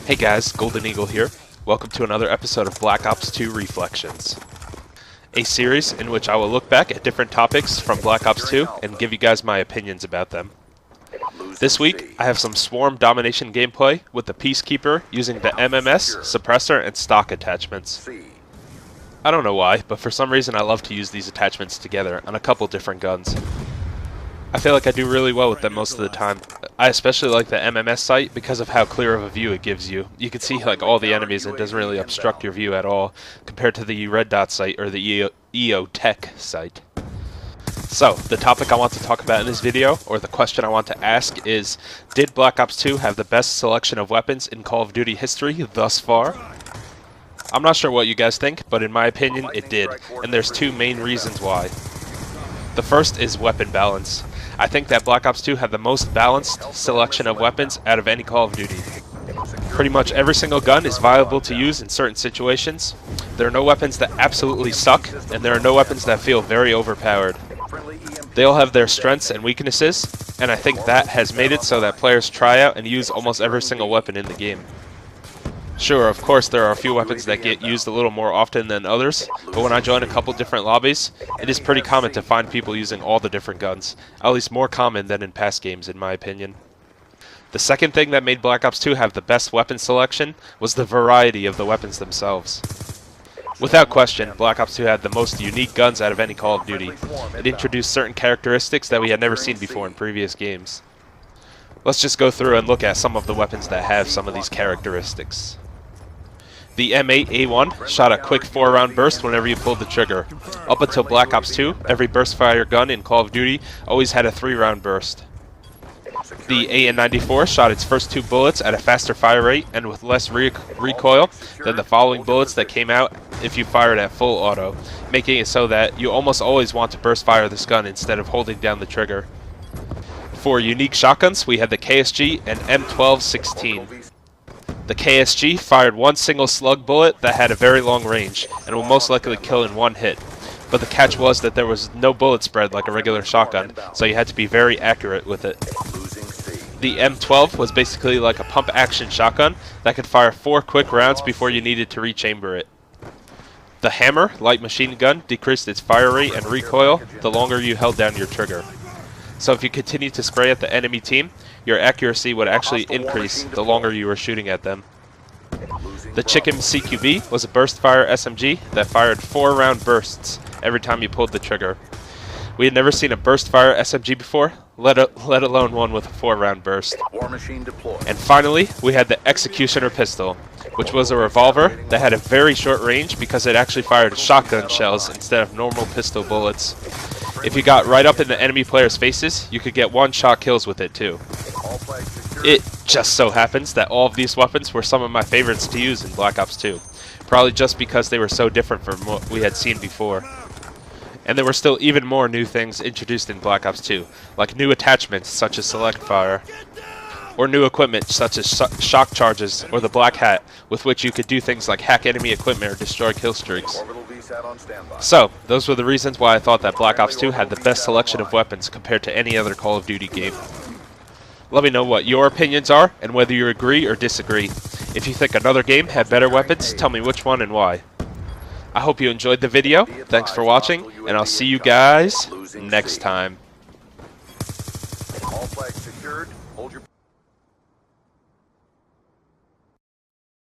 Hey guys, Golden Eagle here. Welcome to another episode of Black Ops 2 Reflections, a series in which I will look back at different topics from Black Ops 2 and give you guys my opinions about them. This week, I have some swarm domination gameplay with the Peacekeeper using the MMS, suppressor, and stock attachments. I don't know why, but for some reason I love to use these attachments together on a couple different guns. I feel like I do really well with them most of the time. I especially like the MMS sight because of how clear of a view it gives you. You can see like all the enemies and it doesn't really obstruct your view at all compared to the red dot sight or the EO Tech sight. So, the topic I want to talk about in this video, or the question I want to ask is, did Black Ops 2 have the best selection of weapons in Call of Duty history thus far? I'm not sure what you guys think, but in my opinion it did, and there's two main reasons why. The first is weapon balance. I think that Black Ops 2 had the most balanced selection of weapons out of any Call of Duty. Pretty much every single gun is viable to use in certain situations. There are no weapons that absolutely suck, and there are no weapons that feel very overpowered. They all have their strengths and weaknesses, and I think that has made it so that players try out and use almost every single weapon in the game. Sure, of course there are a few weapons that get used a little more often than others, but when I join a couple different lobbies, it is pretty common to find people using all the different guns, at least more common than in past games in my opinion. The second thing that made Black Ops 2 have the best weapon selection was the variety of the weapons themselves. Without question, Black Ops 2 had the most unique guns out of any Call of Duty. It introduced certain characteristics that we had never seen before in previous games. Let's just go through and look at some of the weapons that have some of these characteristics. The M8A1 shot a quick 4-round burst whenever you pulled the trigger. Up until Black Ops 2, every burst fire gun in Call of Duty always had a 3-round burst. The AN-94 shot its first 2 bullets at a faster fire rate and with less recoil than the following bullets that came out if you fired at full auto, making it so that you almost always want to burst fire this gun instead of holding down the trigger. For unique shotguns, we had the KSG and M1216. The KSG fired one single slug bullet that had a very long range and will most likely kill in one hit. But the catch was that there was no bullet spread like a regular shotgun, so you had to be very accurate with it. The M12 was basically like a pump action shotgun that could fire 4 quick rounds before you needed to rechamber it. The Hammer light machine gun decreased its fire rate and recoil the longer you held down your trigger. So if you continued to spray at the enemy team, your accuracy would actually increase the longer you were shooting at them. The Chicken CQB was a burst fire SMG that fired 4-round bursts every time you pulled the trigger. We had never seen a burst fire SMG before, let alone one with a 4-round burst. And finally, we had the Executioner pistol, which was a revolver that had a very short range because it actually fired shotgun shells instead of normal pistol bullets. If you got right up in the enemy players' faces, you could get one-shot kills with it too. It just so happens that all of these weapons were some of my favorites to use in Black Ops 2, probably just because they were so different from what we had seen before. And there were still even more new things introduced in Black Ops 2, like new attachments such as Select Fire, or new equipment such as shock charges or the Black Hat, with which you could do things like hack enemy equipment or destroy kill streaks. So, those were the reasons why I thought that Black Ops 2 had the best selection of weapons compared to any other Call of Duty game. Let me know what your opinions are and whether you agree or disagree. If you think another game had better weapons, tell me which one and why. I hope you enjoyed the video. Thanks for watching, and I'll see you guys next time.